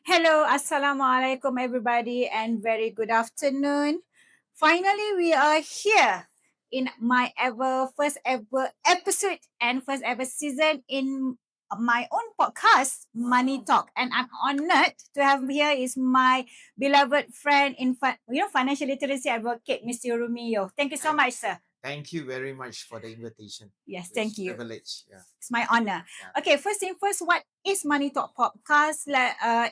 Hello, Assalamualaikum everybody and very good afternoon. Finally, we are here in my first ever episode and first ever season in my own podcast, Money Talk. And I'm honored to have here is my beloved friend in financial literacy advocate, Mr. Rumi Yeo. Thank you so much, sir. Thank you very much for the invitation. Yes, It's thank you. privilege. Yeah. It's my honor. Yeah. Okay, first thing first, what is Money Talk Podcast?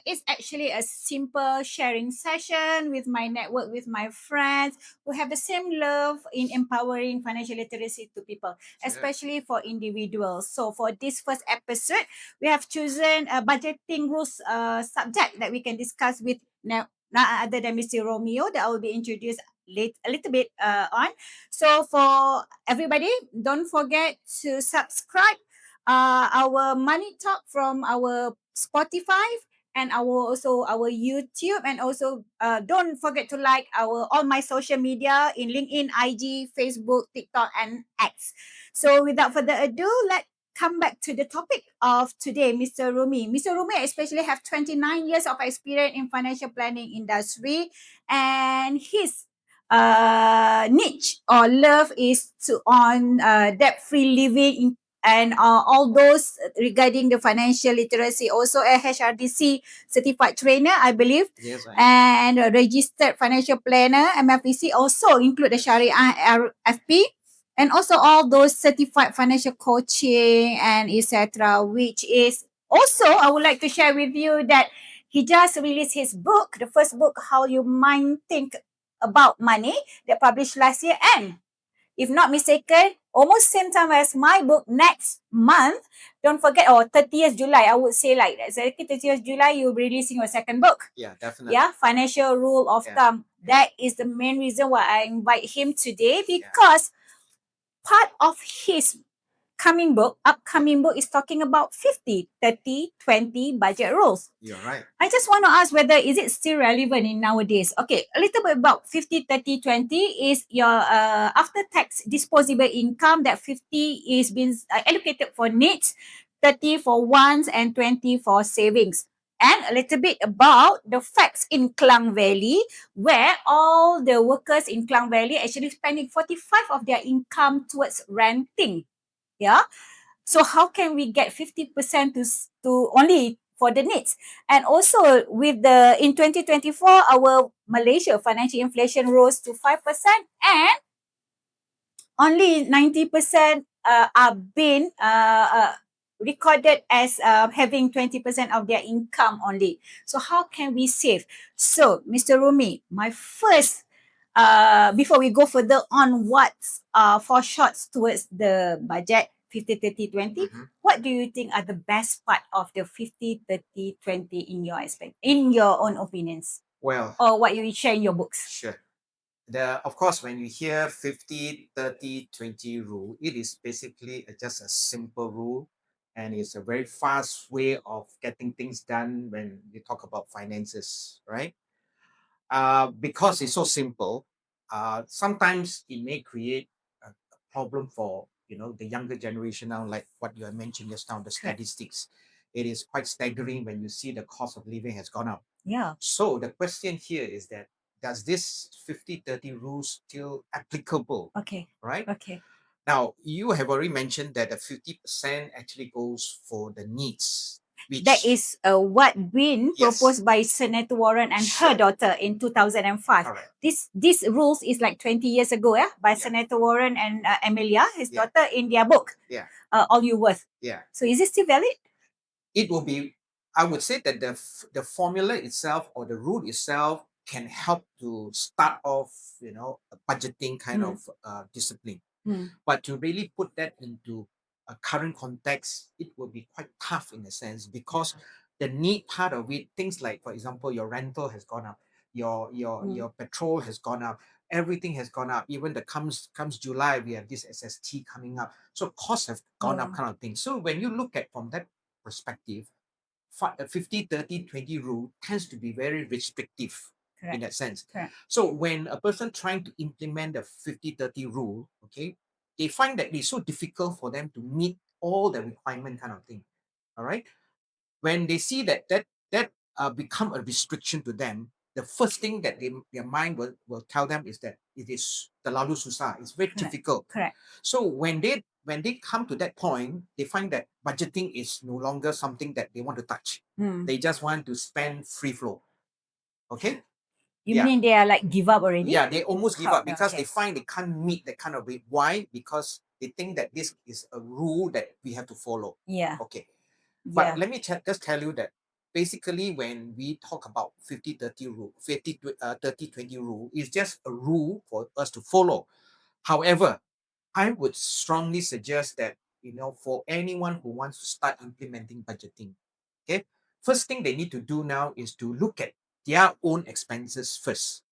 It's actually a simple sharing session with my network, with my friends who have the same love in empowering financial literacy to people, especially for individuals. So for this first episode, we have chosen a budgeting rules subject that we can discuss with now. Not other than Mr. Romeo that I will be introduced late a little bit on. So for everybody, don't forget to subscribe our Money Talk from our Spotify and our YouTube, and also don't forget to like our all my social media in LinkedIn, IG, Facebook, TikTok, and X. So without further ado, let's come back to the topic of today, Mr. Rumi. Mr. Rumi especially have 29 years of experience in financial planning industry, and his niche or love is to on debt-free living and all those regarding the financial literacy. Also a HRDC certified trainer, I believe, Yes, I am. and a registered financial planner, MFPC, also include the Sharia FP, and also all those certified financial coaching and etc. Which is also, I would like to share with you that he just released his book, the first book, How You Mind Think About Money, that published last year, and if not mistaken, almost same time as my book next month. Don't forget, or 30th July, I would say like that. Exactly 30th July, you're releasing your second book. Yeah, definitely. Yeah, Financial Rule of Yeah. Thumb. That is the main reason why I invite him today, because part of his upcoming book is talking about 50-30-20 budget rules. You're right. I just want to ask whether is it still relevant in nowadays. Okay, a little bit about 50-30-20 is your after tax disposable income, that 50 is being allocated for needs, 30 for wants, and 20 for savings. And a little bit about the facts in Klang Valley, where all the workers in Klang Valley actually spending 45 of their income towards renting. Yeah. So how can we get 50% to only for the needs? And also with the in 2024, our Malaysia financial inflation rose to 5%, and only 90% are being recorded as having 20% of their income only. So how can we save? So Mr. Rumi, my first before we go further on what's for shots towards the budget 50-30-20, what do you think are the best part of the 50-30-20 in your aspect, in your own opinions, Well, or what you share in your books? sure. Of course, when you hear 50-30-20 rule, it is basically just a simple rule, and it's a very fast way of getting things done when you talk about finances, right? Because it's so simple, sometimes it may create a problem for the younger generation now, like what you have mentioned just now, the statistics. It is quite staggering when you see the cost of living has gone up. Yeah. So the question here is that does this 50-30 rule still applicable? Okay. Right? Okay. Now, you have already mentioned that the 50% actually goes for the needs. That is what been Yes. proposed by Senator Warren and her daughter in 2005. Correct. This rules is like 20 years ago, by Senator Warren and Amelia, his daughter, in their book, Yeah. All You Worth. Yeah. So is it still valid? It will be, I would say that the formula itself or the rule itself can help to start off, a budgeting kind of discipline. But to really put that into a current context, it will be quite tough in a sense, because the need part of it, things like, for example, your rental has gone up, your petrol has gone up, everything has gone up. Even the comes July, we have this SST coming up, so costs have gone up, kind of thing. So when you look at from that perspective, 50-30-20 rule tends to be very restrictive. Correct. In that sense. Correct. So when a person trying to implement the 50-30 rule, okay, they find that it's so difficult for them to meet all the requirement, kind of thing. All right. When they see that become a restriction to them, the first thing that their mind will tell them is that it is terlalu susah. It's very difficult. Correct. So when they come to that point, they find that budgeting is no longer something that they want to touch. They just want to spend free flow. Okay. You mean they are like give up already? Yeah, they almost give up because Okay. they find they can't meet that kind of rate. Why? Because they think that this is a rule that we have to follow. Yeah. Okay. But Yeah. let me just tell you that basically when we talk about 50-30 rule, 30-20 rule, is just a rule for us to follow. However, I would strongly suggest that, for anyone who wants to start implementing budgeting, okay, first thing they need to do now is to look at their own expenses first,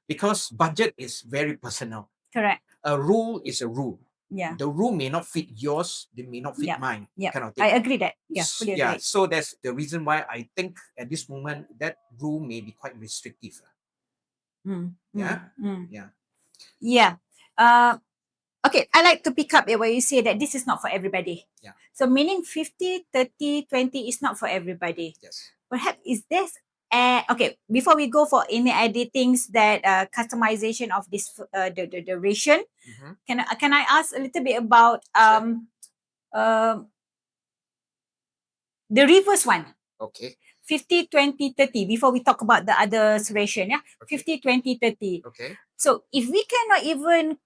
because budget is very personal. Correct. A rule is a rule. Yeah. The rule may not fit yours, they may not fit mine. Yeah. Kind of thing. I agree that. Yeah. Fully agree. So that's the reason why I think at this moment that rule may be quite restrictive. Yeah. Yeah. Okay, I like to pick up where you say that this is not for everybody. Yeah. So meaning 50, 30, 20 is not for everybody. Yes. Perhaps is this okay, before we go for any editings that customization of this the ration, can I ask a little bit about the reverse one? Okay. 50, 20, 30 before we talk about the other ration, yeah? Okay. 50, 20, 30. Okay. So if we cannot even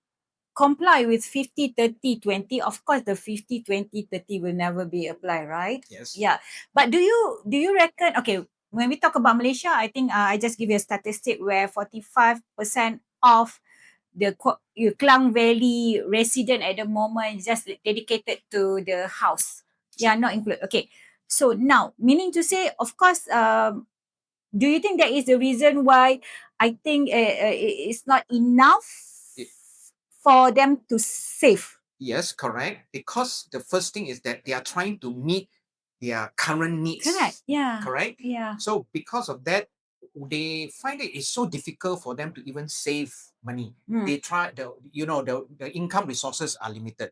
comply with 50, 30, 20, of course the 50, 20, 30 will never be applied, right? Yes. Yeah. But do you reckon, okay, when we talk about Malaysia, I think I just give you a statistic where 45% of the Klang Valley resident at the moment is just dedicated to the house. Yeah, not included. Okay. So now, meaning to say, of course, do you think that is the reason why I think it's not enough for them to save? Yes, correct. Because the first thing is that they are trying to meet their current needs. Correct. Yeah. Correct? Yeah. So because of that, they find it is so difficult for them to even save money. They try the income resources are limited,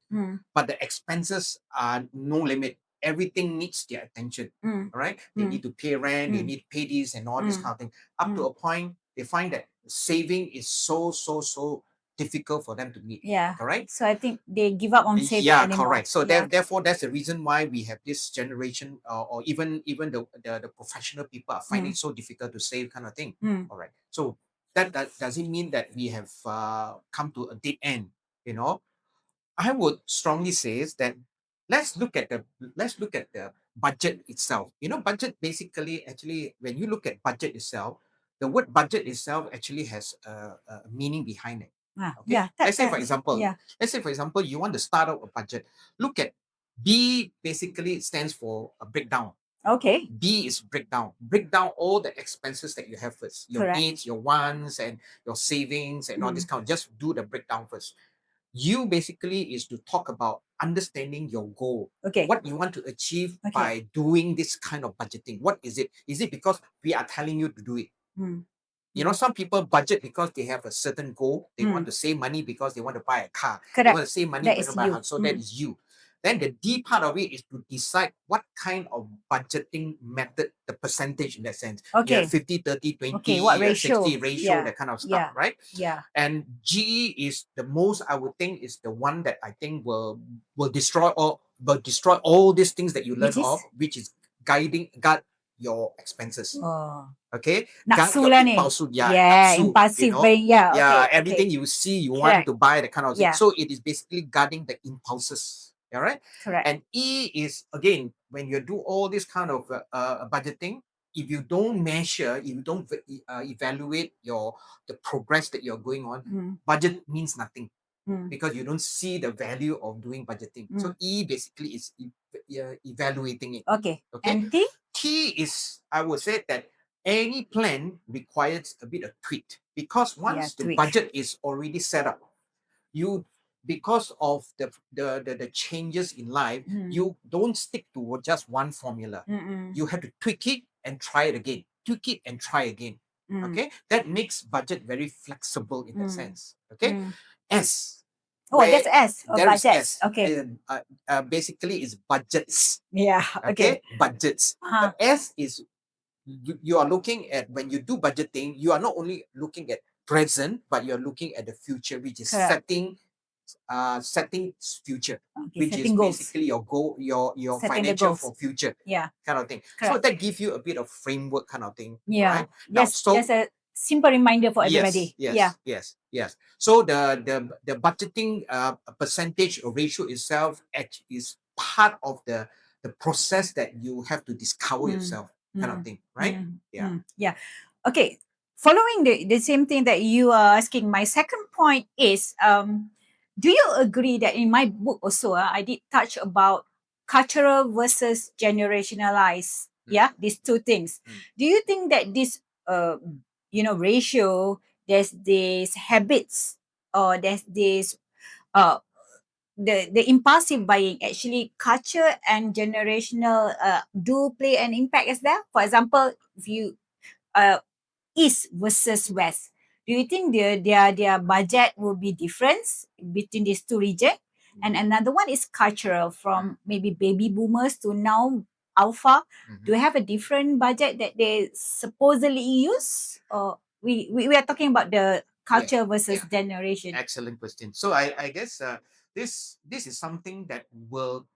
but the expenses are no limit. Everything needs their attention. All right. They need to pay rent, they need to pay this and all this kind of thing. Up to a point, they find that saving is so difficult for them to meet. Yeah. Correct? So I think they give up on saving anymore. Correct. So yeah. therefore, that's the reason why we have this generation, or even the professional people are finding it so difficult to save, kind of thing. All right. So that doesn't mean that we have come to a dead end. I would strongly say is that let's look at the budget itself. Budget basically, actually, when you look at budget itself, the word budget itself actually has a meaning behind it. Okay. Yeah. Let's say for example, you want to start out a budget. Look at B. Basically, it stands for a breakdown. Okay. B is breakdown. Break down all the expenses that you have first. Your Correct. needs, your wants, and your savings, and all this kind of. Just do the breakdown first. You basically is to talk about understanding your goal. Okay. What you want to achieve by doing this kind of budgeting. What is it? Is it because we are telling you to do it? Some people budget because they have a certain goal. They want to save money because they want to buy a car. Correct. They want to save money That when is they buy a you. house. So that is you. Then the D part of it is to decide what kind of budgeting method, the percentage in that sense. Okay. You have 50, 30, 20, Okay, what ratio? 60 ratio, Yeah. that kind of stuff, Yeah. right? Yeah. And G is the most, I would think, is the one that I think will destroy all these things that you learn of, which is guard your expenses. Oh. Okay, Naksu lah ni. Impulsive buying. Okay. Everything you see, you want to buy, the kind of thing. Yeah. So it is basically guarding the impulses. All right. Correct. And E is, again, when you do all this kind of budgeting, if you don't measure, if you don't evaluate the progress that you're going on, budget means nothing. Because you don't see the value of doing budgeting. So E basically is evaluating it. Okay. And T? T is, I would say that any plan requires a bit of tweak, because once the budget is already set up, because of the changes in life, you don't stick to just one formula. You have to tweak it and try it again. Tweak it and try again. Okay, that makes budget very flexible in that sense. Okay, S. That's S. There is budgets. S. Okay. Basically, it's budgets. Yeah. Okay. Budgets. The S is you are looking at, when you do budgeting, you are not only looking at present, but you're looking at the future, which is Correct. setting future, Okay, which is setting goals. basically your goal, your Setting the financial goals. for future Yeah. kind of thing. So Correct. that gives you a bit of framework kind of thing, Yeah. right? Now, so Just a simple reminder for everybody. Yeah. yes. So the budgeting percentage or ratio itself is part of the process that you have to discover yourself kind of thing, right? Yeah. Okay. Following the same thing that you are asking, my second point is, do you agree that in my book also, I did touch about cultural versus generationalized? Yeah, these two things. Do you think that this, ratio, there's these habits, or there's this, uh, the impulsive buying, actually culture and generational do play an impact as well? For example, if you uh, east versus west, do you think their budget will be different between these two regions? And another one is cultural, from maybe baby boomers to now alpha. Do you have a different budget that they supposedly use? Or we are talking about the culture versus generation. Excellent question. So I guess this is something that will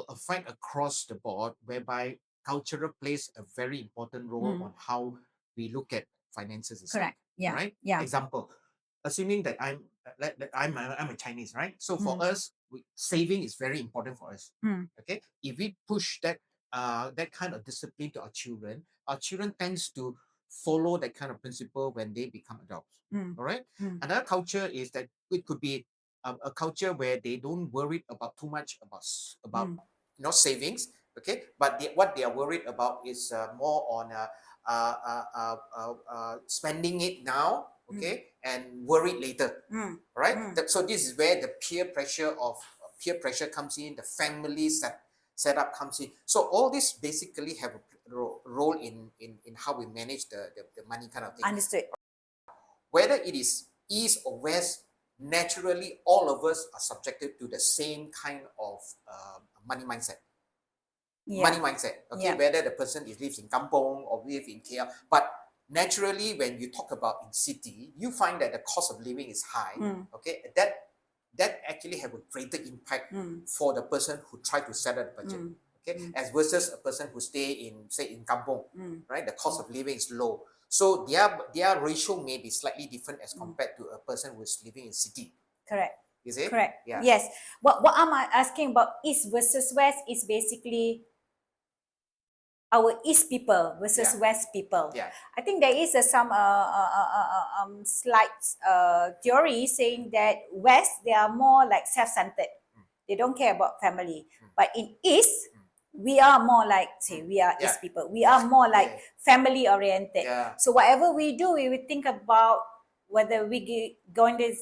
affect across the board, whereby cultural plays a very important role on how we look at finances itself. Correct. Yeah. Right? Yeah. Example, assuming that I'm a Chinese, right? So for us, saving is very important for us. Okay, if we push that kind of discipline to our children tends to follow that kind of principle when they become adults. All right. Another culture is that it could be a culture where they don't worry about too much about savings. Okay, but what they are worried about is more on spending it now. Okay, and worried later. Right. So this is where the peer pressure comes in. The family setup comes in. So all this basically have a role in how we manage the money kind of thing. Understood. Whether it is east or west, naturally all of us are subjected to the same kind of money mindset. Money mindset. Okay, whether the person lives in kampong or live in KL, but naturally when you talk about in city, you find that the cost of living is high. Okay, that actually have a greater impact for the person who try to set up a budget. Okay, as versus a person who stay in, say, in kampong, right? The cost of living is low, so their ratio may be slightly different as compared to a person who is living in city. Correct. Is it? Correct. Yeah. Yes. What I'm asking about east versus west is basically our east people versus west people. Yeah. I think there is some slight theory saying that west, they are more like self-centered. They don't care about family. But in east, we are more like, say, we are east people. We are more like family oriented. Yeah. So whatever we do, we will think about whether we going to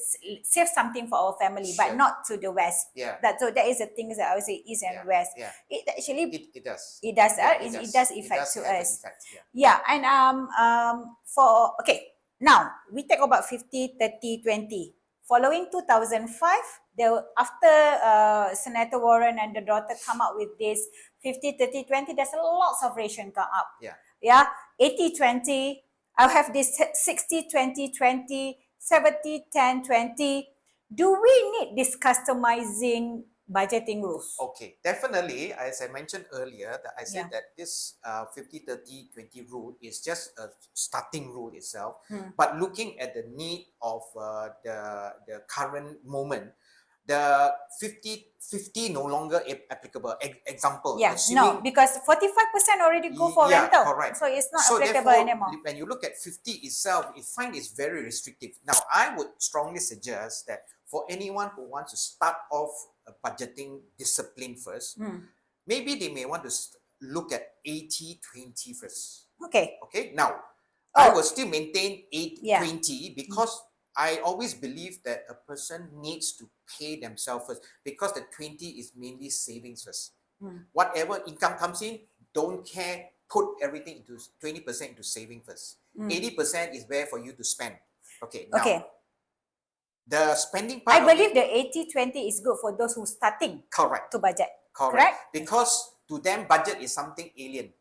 save something for our family, but not to the west. Yeah. So that is the things that I would say east and west. Yeah. It actually It does. it does. Yeah, It does affect to have an us. effect, Yeah. And for okay, now we talk about 50, 30, 20. Following 2005, after Senator Warren and the daughter come up with this 50, 30, 20, there's lots of ration come up. Yeah. 80, 20. I'll have this 60, 20, 20, 70, 10, 20. Do we need this customizing budgeting rules? Okay, definitely. As I mentioned earlier, that I said that this 50, 30, 20 rule is just a starting rule itself. But looking at the need of the current moment, the 50 no longer applicable. Example, no, because 45% already go for rental. Correct. So it's not So applicable therefore, anymore. when you look at 50 itself, you find it's very restrictive. Now, I would strongly suggest that for anyone who wants to start off a budgeting discipline first, maybe they may want to look at 80-20 first. Okay. Okay. Now, I will still maintain 8-20 because I always believe that a person needs to pay themselves first, because the 20 is mainly savings first. Whatever income comes in, don't care, put everything into 20% into saving first. 80% is where for you to spend. Okay. Now, the spending part, I believe the 80-20 is good for those who starting to budget. Correct. Because to them, budget is something alien,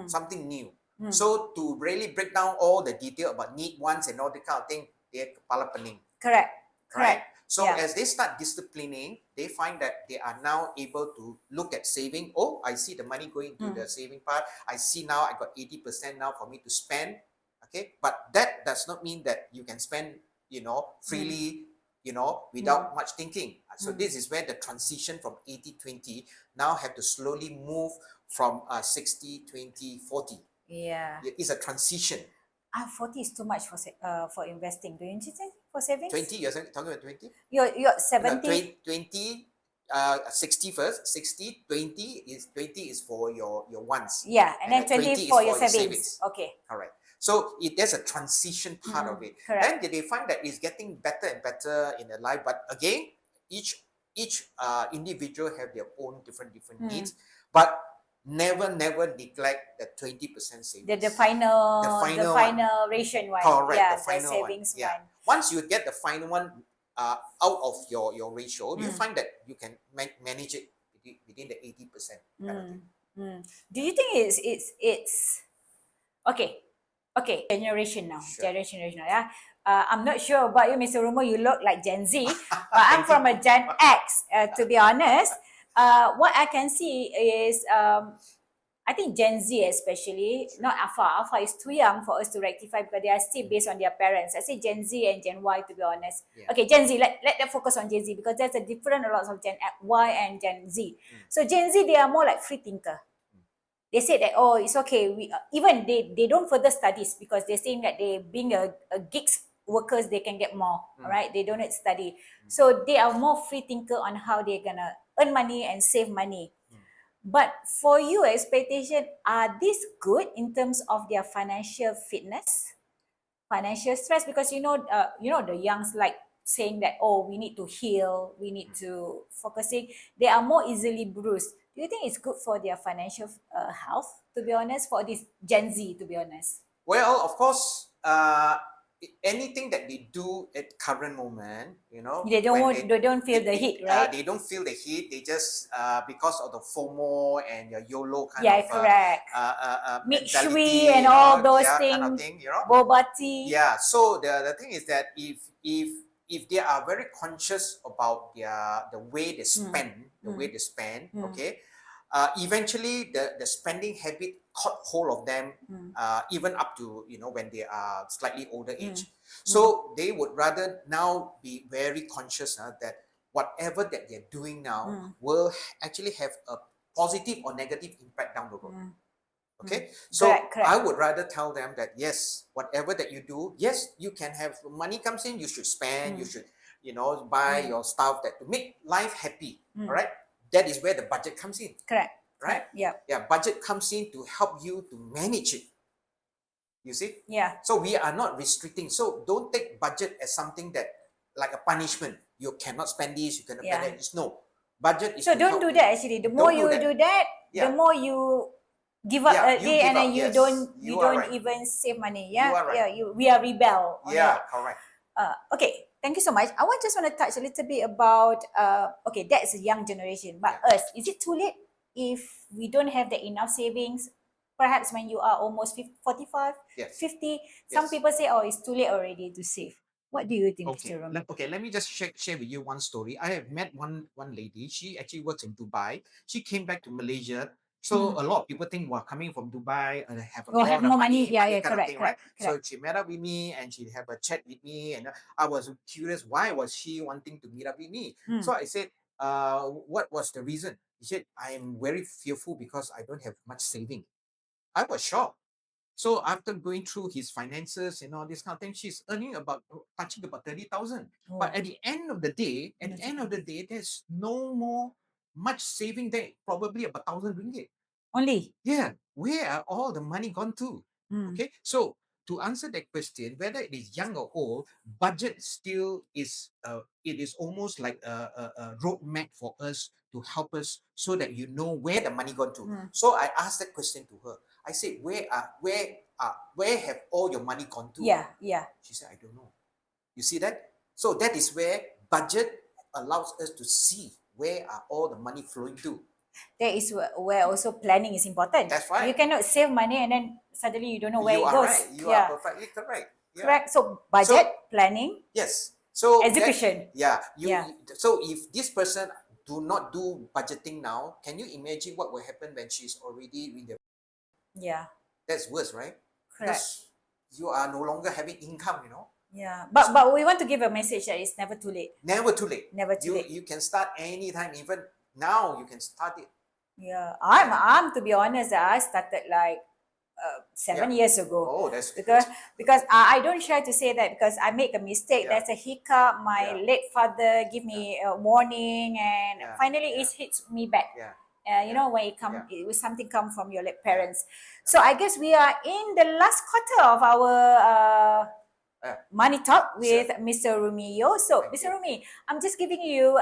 something new. So to really break down all the detail about need, wants, and all that kind of thing, they're kepala pening. Correct. Right? Correct. So Yeah. as they start disciplining, they find that they are now able to look at saving. Oh, I see the money going to the saving part. I see now I got 80% now for me to spend. Okay, but that does not mean that you can spend, freely, without much thinking. So this is where the transition from 80-20 now have to slowly move from 60-20-40. Yeah. It's a transition. 40 is too much for investing, don't you think? For savings? 20, you're talking about 20? You're No, 70. 20, 60 first. 60, 20 is for your wants. Yeah, and then 20 20 for is your for your savings. Okay. Correct. So there's a transition part of it. Correct. Then they find that it's getting better and better in their life. But again, each individual have their own different needs. But never neglect the 20% savings. The final ration one. Correct. Yeah, the final savings one. Yeah. one. Once you get the final one out of your ratio, you find that you can manage it within the 80% kind of thing. Do you think it's okay? Okay, generation now. Sure. Generation now. Yeah. I'm not sure about you, Mr. Rumo. You look like Gen Z, but I'm from a Gen X. To be honest, what I can see is I think Gen Z especially, not Alpha. Alpha is too young for us to rectify because they are still based on their parents. I say Gen Z and Gen Y, to be honest. Yeah. Okay, Gen Z, let them focus on Gen Z because there's a different a lot of Gen Y and Gen Z. So Gen Z, they are more like free thinker. They say that, oh, it's okay. Even they don't further studies because they're saying that they being a gigs workers, they can get more, all right? They don't need study. So they are more free thinker on how they're going to earn money and save money. But for you, expectation, are these good in terms of their financial fitness, financial stress? Because the youngs like saying that, oh, we need to heal, we need to focusing. They are more easily bruised. Do you think it's good for their financial health? To be honest, for this Gen Z, to be honest. Well, of course, anything that they do at current moment, They don't feel the heat, right? They don't feel the heat. They just because of the FOMO and your YOLO kind Yeah, of correct. mentality Shui and all those kind of things. thing, Boba tea. Yeah. So the thing is that if they are very conscious about the way they spend, okay, eventually the spending habit caught hold of them, even up to when they are slightly older age. So they would rather now be very conscious that whatever that they're doing now will actually have a positive or negative impact down the road. Okay, so Correct. I would rather tell them that yes, whatever that you do, yes, you can have money comes in, you should spend, you should buy your stuff that to make life happy. All right, that is where the budget comes in. Correct. Right? Yeah. Yeah, budget comes in to help you to manage it. You see? Yeah. So we are not restricting. So don't take budget as something that like a punishment. You cannot spend this, you cannot spend that. It's no. Budget is so to don't help do you. that actually. The more you do that, the more you give up a day and then you don't even save money. Yeah. You are right. Yeah. We are rebel. Yeah, correct. Okay. Thank you so much. I just want to touch a little bit about okay, that's a young generation. But us, is it too late if we don't have the enough savings? Perhaps when you are almost 45, 50, some people say, oh, it's too late already to save. What do you think, Mr. Rumi? Okay, let me just share with you one story. I have met one lady. She actually works in Dubai. She came back to Malaysia. So a lot of people think, well, coming from Dubai and have a lot have of more money, Yeah, kind of thing, right? correct. So she met up with me and she have a chat with me, and I was curious why was she wanting to meet up with me. So I said, what was the reason? He said, I am very fearful because I don't have much saving. I was shocked. So after going through his finances and all this kind of thing, she's earning touching about 30,000. But at the end of the day, there's no more much saving there. Probably about 1,000 ringgit. Only. Yeah. Where are all the money gone to? Okay. So to answer that question, whether it is young or old, budget still is it is almost like a roadmap for us to help us so that you know where the money gone to. So I asked that question to her. I said, where have all your money gone to? Yeah. She said, I don't know. You see that? So that is where budget allows us to see where are all the money flowing to. That is where also planning is important. That's right. You cannot save money and then suddenly you don't know where You it are goes. right. You are perfectly correct. Yeah. Correct. So budget, planning, Yes. So execution. So if this person do not do budgeting now, can you imagine what will happen when she's already in the? Yeah. That's worse, right? Correct. Because you are no longer having income. Yeah. But we want to give a message that it's never too late. Never too late. Never too late. You can start anytime. Even now, you can start it. Yeah. I'm to be honest, I started like 7 years ago. Oh, that's because I don't try to say that because I make a mistake. Yeah. There's a hiccup. My Yeah. late father give me a warning, and finally it hits me back. Yeah. You know, when it come, it was something come from your late parents. So I guess we are in the last quarter of our money talk with Mr. Rumi Yeo. So, Mr. Rumi, I'm just giving you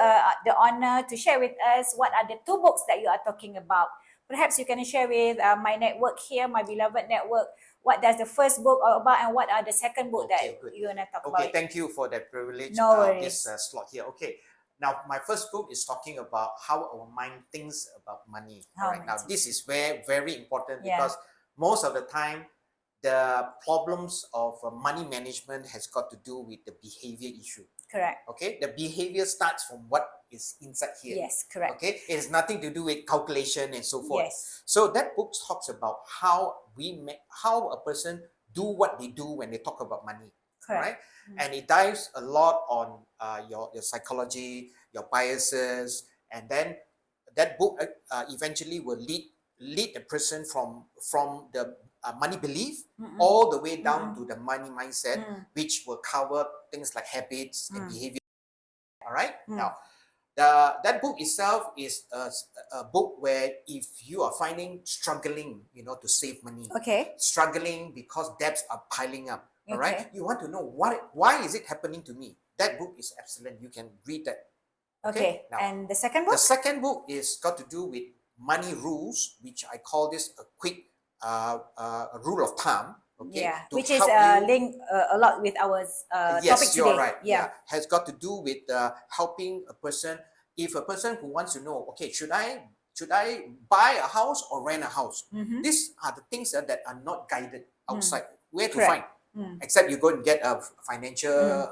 the honor to share with us what are the two books that you are talking about. Perhaps you can share with my network here, my beloved network, what does the first book all about and what are the second book that you're going to talk about. Okay, thank you for that privilege. No worries. This slot here. Okay. Now, my first book is talking about how our mind thinks about money. All right. Now, this is very important because most of the time, the problems of money management has got to do with the behavior issue. Correct. Okay. The behavior starts from what is inside here. Yes, correct. Okay. It has nothing to do with calculation and so forth. Yes. So that book talks about how how a person do what they do when they talk about money. Correct. Right? And it dives a lot on your psychology, your biases, and then that book eventually will lead a person from the money belief all the way down to the money mindset, which will cover things like habits and behavior. All right. Now, that book itself is a book where if you are struggling, to save money, struggling because debts are piling up. All right, you want to know why is it happening to me? That book is excellent. You can read that. Okay. Now, and the second book? The second book is got to do with money rules, which I call this a quick rule of thumb. Okay. Yeah, which is linked a lot with our topic today. You're right. Yeah, has got to do with helping a person. If a person who wants to know, okay, should I buy a house or rent a house? These are the things that are not guided outside. Where to find? Except you go and get a financial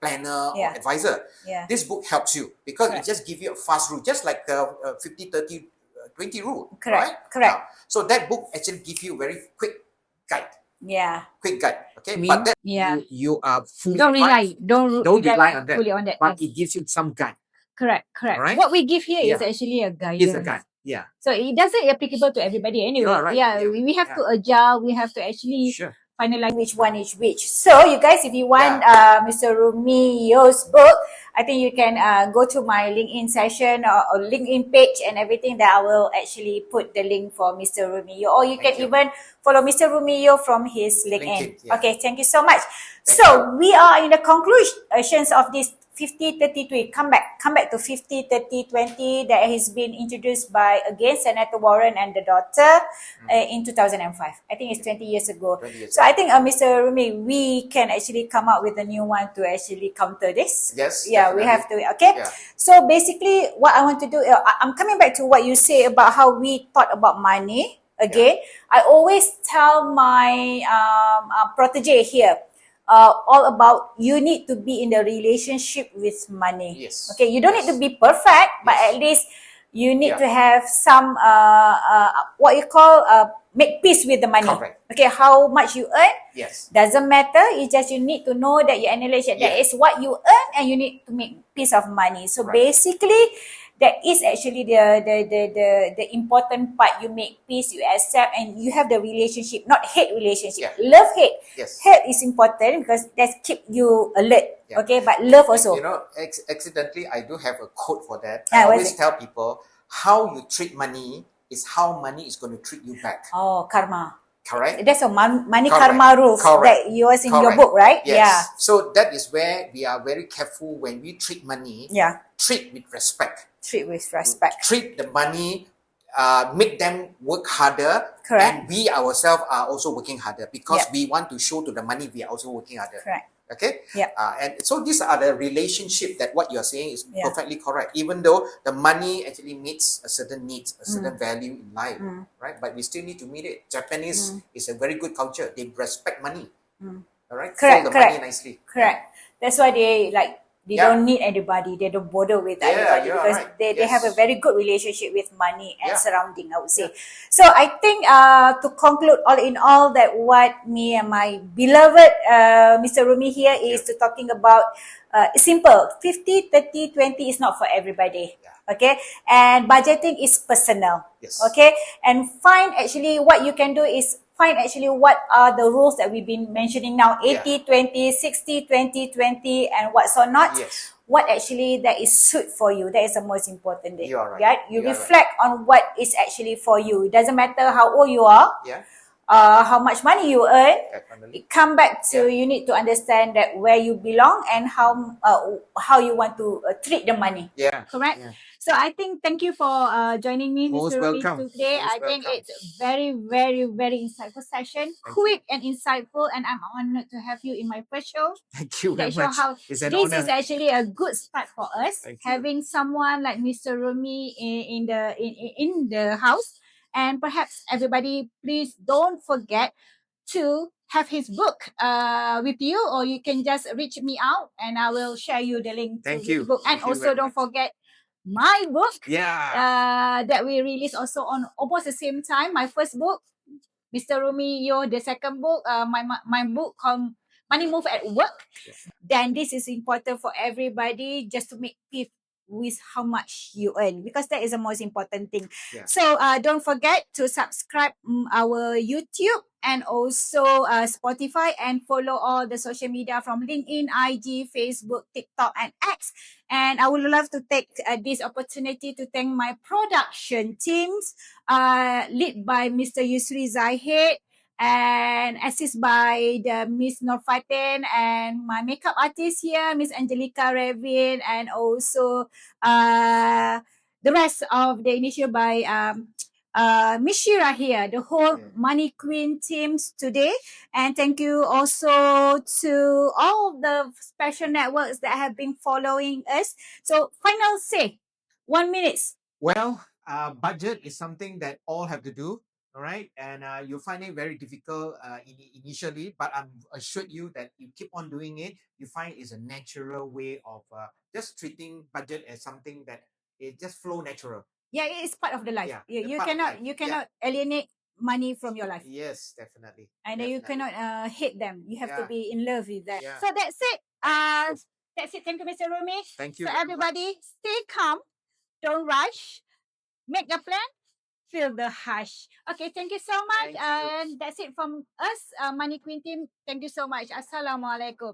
planner or advisor. This book helps you because it just gives you a fast rule, just like the 50-30-20 rule. Correct. Now, so that book actually gives you very quick guide. Quick guide. Okay. But that you are fully don't rely on that. Fully on that. But it gives you some guide. Correct. Right? What we give here is actually a guidance. It's a guide. Yeah. So it doesn't applicable to everybody anyway. Right. We have to adjust. We have to actually finalize which one is which. So you guys, if you want Mr. Rumi Yeo's book, I think you can go to my LinkedIn session or LinkedIn page and everything that I will actually put the link for Mr. Rumi Yeo. Or you can even follow Mr. Rumi Yeo from his LinkedIn. Okay, thank you so much. We are in the conclusions of this 50-30-20. Come back to 50-30-20 that has been introduced by again Senator Warren and the daughter in 2005. I think it's 20 years ago. So I think Mr. Rumi, we can actually come up with a new one to actually counter this. Yes. Yeah, we have to. Okay. So basically, what I want to do, I'm coming back to what you say about how we thought about money. Again, I always tell my protege here. All about you need to be in the relationship with money. Yes. Okay, you don't need to be perfect, but at least you need to have some what you call make peace with the money. Correct. Okay, how much you earn doesn't matter. It's just you need to know that you acknowledge that that is what you earn, and you need to make peace of money. So basically, that is actually the important part. You make peace, you accept, and you have the relationship, not hate relationship. Love, hate. Hate is important because that keep you alert. Okay, but love also. Accidentally, I do have a quote for that. I always tell people how you treat money is how money is going to treat you back. Oh, karma. Correct. That's a money karma rules that you was in your book, right? Yes. So that is where we are very careful when we treat money. Treat with respect. Treat with respect. Treat the money, make them work harder. Correct. And we ourselves are also working harder because we want to show to the money we are also working harder. Correct. Okay. Yeah. And so these are the relationship that what you're saying is Yeah. perfectly correct. Even though the money actually meets a certain needs, a certain value in life, right? But we still need to meet it. Japanese is a very good culture. They respect money. All right. Correct, Fold the correct. money nicely. Correct. That's why they like they Yeah. don't need anybody. They don't bother with Yeah, anybody you're because right. they have a Yes. very good relationship with money and Yeah. surrounding, I would say. Yeah. So I think to conclude all in all that what me and my beloved Mr. Rumi here is to talking about simple 50, 30, 20 is not for everybody. Yeah. Okay. And budgeting is personal. Yes. Okay. And find actually what you can do is find actually what are the rules that we've been mentioning now, Yeah. 80, 20, 60, 20, 20, and what's or not. Yes. What actually that is suit for you. That is the most important thing. You are right. Right? You You are reflect on what is actually for you. It doesn't matter how old you are, Yeah. how much money you earn. Definitely. It come back to Yeah. you need to understand that where you belong and how you want to treat the money. Yeah. Correct. Yeah. So I think thank you for joining me, Most Mr. Rumi, welcome. today. Most I think welcome. it's very, very, very insightful session, Thank quick and insightful, and I'm honored to have you in my first show. Thank you very That show much. how It's an this honor. is actually a good start for us, Thank you. having someone like Mr. Rumi in the house. And perhaps everybody, please don't forget to have his book with you, or you can just reach me out and I will share you the link to Thank his you. book. And Thank you also very don't much. forget my book Yeah. that we release also on almost the same time. My first book, Mr. Rumi Yeo, the second book, my book called Money Move at Work. Yeah. Then this is important for everybody just to make peace with how much you earn, because that is the most important thing. Yeah. So don't forget to subscribe our YouTube and also Spotify, and follow all the social media from LinkedIn, IG, Facebook, TikTok, and X. And I would love to take this opportunity to thank my production teams, led by Mr. Yusri Zahid, and assist by the Miss Norfatin, and my makeup artist here, Miss Angelica Revin, and also the rest of the initial by Miss Shira here, the whole Money Queen teams today. And thank you also to all the special networks that have been following us. So final say, 1 minute. Well, budget is something that all have to do. All right. And you find it very difficult initially, but I'm assured you that you keep on doing it, you find it's a natural way of just treating budget as something that it just flow natural. Yeah, it is part of the life. Yeah, You part of cannot life. you Yeah. cannot alienate money from your life. Yes, definitely. And then you Definitely. cannot hate them. You have to Yeah. be in love with that. Yeah. So that's it. That's it. Thank you, Mr. Rumi. Thank you So very much. everybody, stay calm. Don't rush. Make a plan. Feel the hush. Okay, thank you so much. Thank you. And that's it from us, Money Queen team. Thank you so much. Assalamualaikum.